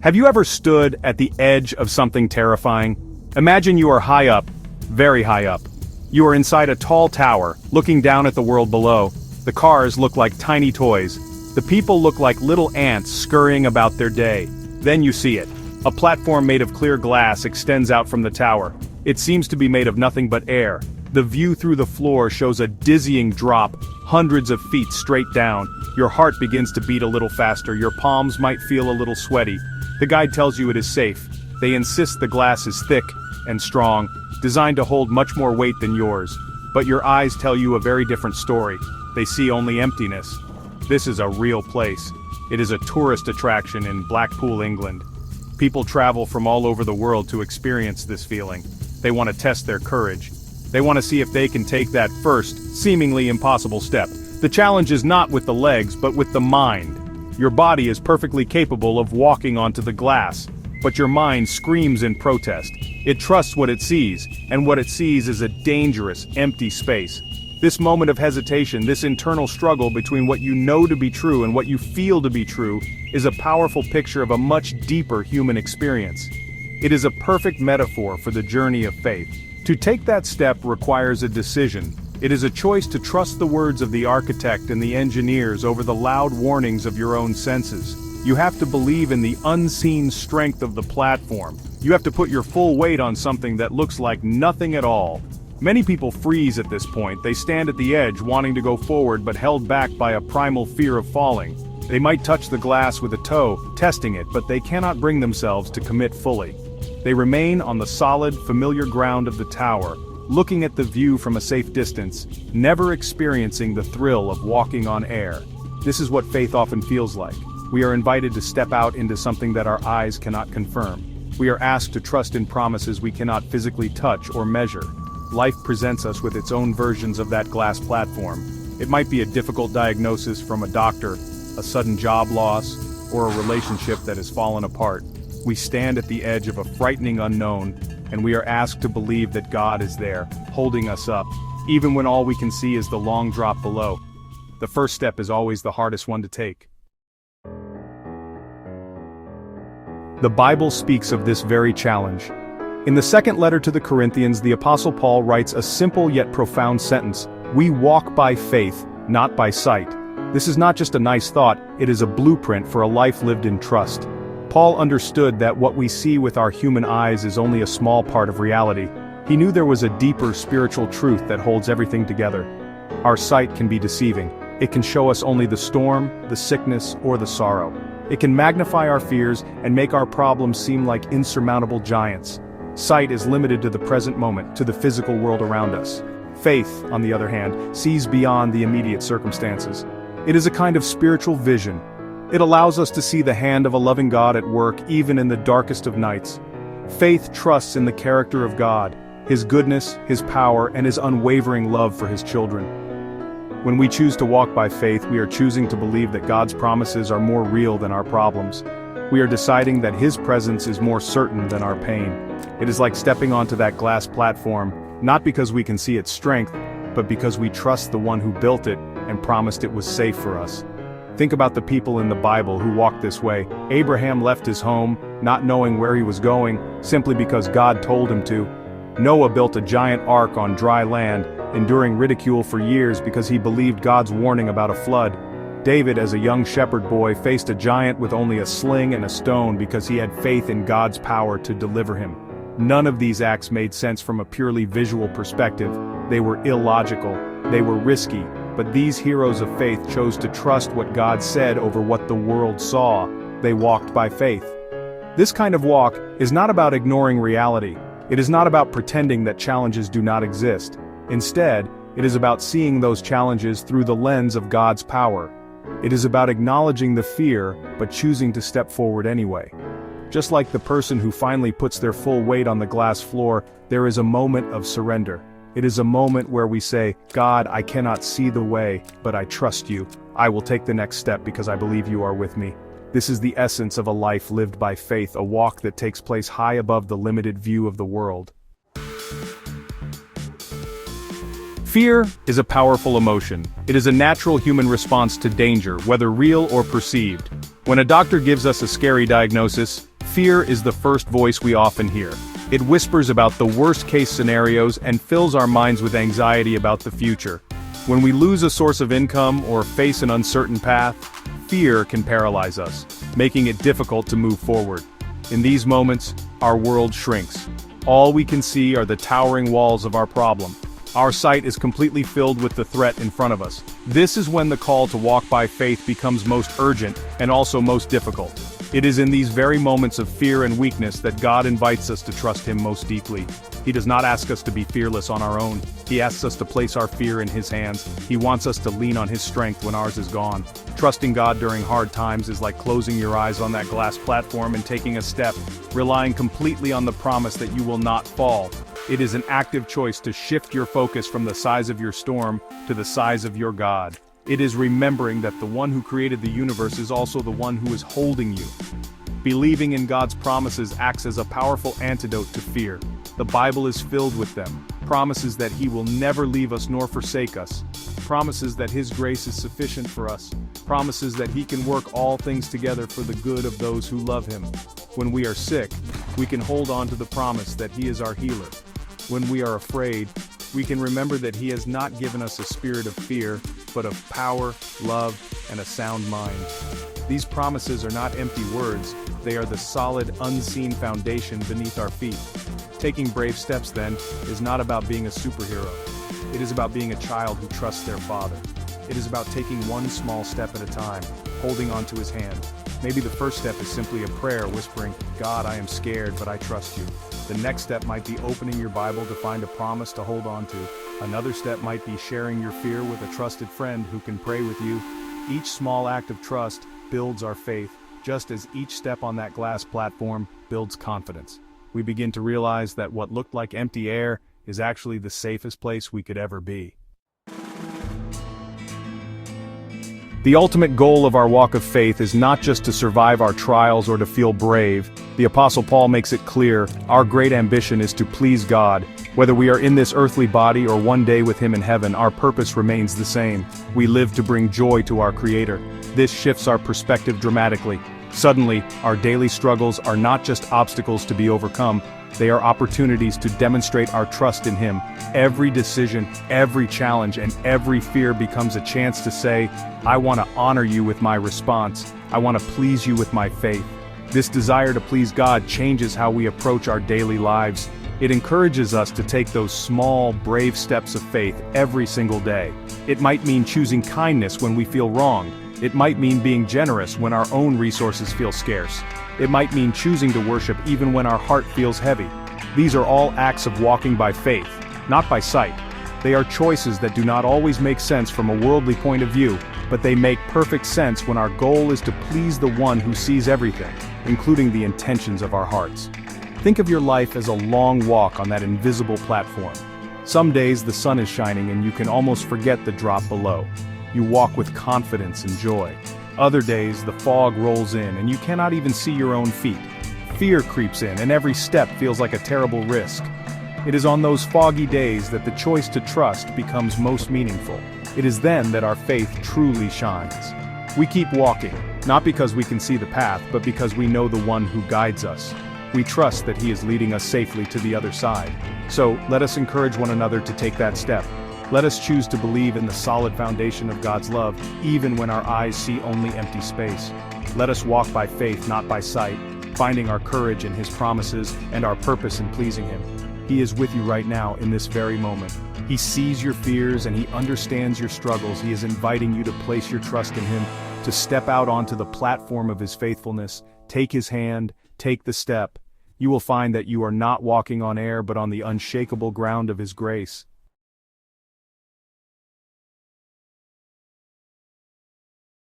Have you ever stood at the edge of something terrifying? Imagine you are high up, very high up. You are inside a tall tower, looking down at the world below. The cars look like tiny toys. The people look like little ants scurrying about their day. Then you see it. A platform made of clear glass extends out from the tower. It seems to be made of nothing but air. The view through the floor shows a dizzying drop, hundreds of feet straight down. Your heart begins to beat a little faster, your palms might feel a little sweaty. The guide tells you it is safe. They insist the glass is thick and strong, designed to hold much more weight than yours. But your eyes tell you a very different story. They see only emptiness. This is a real place. It is a tourist attraction in Blackpool, England. People travel from all over the world to experience this feeling. They want to test their courage. They want to see if they can take that first, seemingly impossible step. The challenge is not with the legs, but with the mind. Your body is perfectly capable of walking onto the glass, but your mind screams in protest. It trusts what it sees, and what it sees is a dangerous, empty space. This moment of hesitation, this internal struggle between what you know to be true and what you feel to be true, is a powerful picture of a much deeper human experience. It is a perfect metaphor for the journey of faith. To take that step requires a decision. It is a choice to trust the words of the architect and the engineers over the loud warnings of your own senses. You have to believe in the unseen strength of the platform. You have to put your full weight on something that looks like nothing at all. Many people freeze at this point. They stand at the edge wanting to go forward but held back by a primal fear of falling. They might touch the glass with a toe, testing it, but they cannot bring themselves to commit fully. They remain on the solid, familiar ground of the tower, looking at the view from a safe distance, never experiencing the thrill of walking on air. This is what faith often feels like. We are invited to step out into something that our eyes cannot confirm. We are asked to trust in promises we cannot physically touch or measure. Life presents us with its own versions of that glass platform. It might be a difficult diagnosis from a doctor, a sudden job loss, or a relationship that has fallen apart. We stand at the edge of a frightening unknown, and we are asked to believe that God is there, holding us up, even when all we can see is the long drop below. The first step is always the hardest one to take. The Bible speaks of this very challenge. In the second letter to the Corinthians, the Apostle Paul writes a simple yet profound sentence: "We walk by faith, not by sight." This is not just a nice thought, it is a blueprint for a life lived in trust. Paul understood that what we see with our human eyes is only a small part of reality. He knew there was a deeper spiritual truth that holds everything together. Our sight can be deceiving. It can show us only the storm, the sickness, or the sorrow. It can magnify our fears and make our problems seem like insurmountable giants. Sight is limited to the present moment, to the physical world around us. Faith, on the other hand, sees beyond the immediate circumstances. It is a kind of spiritual vision. It allows us to see the hand of a loving God at work even in the darkest of nights. Faith trusts in the character of God, His goodness, His power, and His unwavering love for His children. When we choose to walk by faith, we are choosing to believe that God's promises are more real than our problems. We are deciding that His presence is more certain than our pain. It is like stepping onto that glass platform, not because we can see its strength, but because we trust the one who built it and promised it was safe for us. Think about the people in the Bible who walked this way. Abraham left his home, not knowing where he was going, simply because God told him to. Noah built a giant ark on dry land, enduring ridicule for years because he believed God's warning about a flood. David, as a young shepherd boy, faced a giant with only a sling and a stone because he had faith in God's power to deliver him. None of these acts made sense from a purely visual perspective. They were illogical. They were risky. But these heroes of faith chose to trust what God said over what the world saw. They walked by faith. This kind of walk is not about ignoring reality. It is not about pretending that challenges do not exist. Instead, it is about seeing those challenges through the lens of God's power. It is about acknowledging the fear, but choosing to step forward anyway. Just like the person who finally puts their full weight on the glass floor, there is a moment of surrender. It is a moment where we say, "God, I cannot see the way, but I trust you. I will take the next step because I believe you are with me." This is the essence of a life lived by faith, a walk that takes place high above the limited view of the world. Fear is a powerful emotion. It is a natural human response to danger, whether real or perceived. When a doctor gives us a scary diagnosis, Fear is the first voice we often hear. It whispers about the worst-case scenarios and fills our minds with anxiety about the future. When we lose a source of income or face an uncertain path, fear can paralyze us, making it difficult to move forward. In these moments, our world shrinks. All we can see are the towering walls of our problem. Our sight is completely filled with the threat in front of us. This is when the call to walk by faith becomes most urgent and also most difficult. It is in these very moments of fear and weakness that God invites us to trust Him most deeply. He does not ask us to be fearless on our own. He asks us to place our fear in His hands. He wants us to lean on His strength when ours is gone. Trusting God during hard times is like closing your eyes on that glass platform and taking a step, relying completely on the promise that you will not fall. It is an active choice to shift your focus from the size of your storm to the size of your God. It is remembering that the one who created the universe is also the one who is holding you. Believing in God's promises acts as a powerful antidote to fear. The Bible is filled with them. Promises that He will never leave us nor forsake us. Promises that His grace is sufficient for us. Promises that He can work all things together for the good of those who love Him. When we are sick, we can hold on to the promise that He is our healer. When we are afraid, we can remember that He has not given us a spirit of fear, but of power, love, and a sound mind. These promises are not empty words, they are the solid, unseen foundation beneath our feet. Taking brave steps, then, is not about being a superhero. It is about being a child who trusts their father. It is about taking one small step at a time, holding onto His hand. Maybe the first step is simply a prayer whispering, "God, I am scared, but I trust you." The next step might be opening your Bible to find a promise to hold on to. Another step might be sharing your fear with a trusted friend who can pray with you. Each small act of trust builds our faith, just as each step on that glass platform builds confidence. We begin to realize that what looked like empty air is actually the safest place we could ever be. The ultimate goal of our walk of faith is not just to survive our trials or to feel brave. The Apostle Paul makes it clear, our great ambition is to please God. Whether we are in this earthly body or one day with Him in heaven, our purpose remains the same. We live to bring joy to our Creator. This shifts our perspective dramatically. Suddenly, our daily struggles are not just obstacles to be overcome, they are opportunities to demonstrate our trust in Him. Every decision, every challenge, and every fear becomes a chance to say, I want to honor you with my response. I want to please you with my faith. This desire to please God changes how we approach our daily lives. It encourages us to take those small, brave steps of faith every single day. It might mean choosing kindness when we feel wronged. It might mean being generous when our own resources feel scarce. It might mean choosing to worship even when our heart feels heavy. These are all acts of walking by faith, not by sight. They are choices that do not always make sense from a worldly point of view, but they make perfect sense when our goal is to please the one who sees everything, including the intentions of our hearts. Think of your life as a long walk on that invisible platform. Some days the sun is shining and you can almost forget the drop below. You walk with confidence and joy. Other days the fog rolls in and you cannot even see your own feet. Fear creeps in and every step feels like a terrible risk. It is on those foggy days that the choice to trust becomes most meaningful. It is then that our faith truly shines. We keep walking, not because we can see the path, but because we know the one who guides us. We trust that He is leading us safely to the other side. So, let us encourage one another to take that step. Let us choose to believe in the solid foundation of God's love, even when our eyes see only empty space. Let us walk by faith, not by sight, finding our courage in His promises and our purpose in pleasing Him. He is with you right now in this very moment. He sees your fears and He understands your struggles. He is inviting you to place your trust in Him, to step out onto the platform of His faithfulness, take His hand, take the step. You will find that you are not walking on air but on the unshakable ground of His grace.